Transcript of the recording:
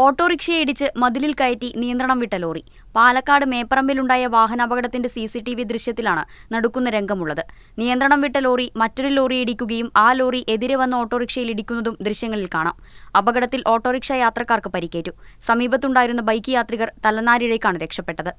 ഓട്ടോറിക്ഷയെ ഇടിച്ച് മതിലിൽ കയറ്റി നിയന്ത്രണം വിട്ട ലോറി. പാലക്കാട് മേപ്പറമ്പിലുണ്ടായ വാഹനാപകടത്തിന്റെ CCTV ദൃശ്യത്തിലാണ് നടുക്കുന്ന രംഗമുള്ളത്. നിയന്ത്രണം വിട്ട ലോറി മറ്റൊരു ലോറിയെ ഇടിക്കുകയും ആ ലോറി എതിരെ വന്ന ഓട്ടോറിക്ഷയിൽ ഇടിക്കുന്നതും ദൃശ്യങ്ങളിൽ കാണാം. അപകടത്തിൽ ഓട്ടോറിക്ഷ യാത്രക്കാർക്ക് പരിക്കേറ്റു. സമീപത്തുണ്ടായിരുന്ന ബൈക്ക് യാത്രികർ തലനാരിഴയ്ക്കാണ് രക്ഷപ്പെട്ടത്.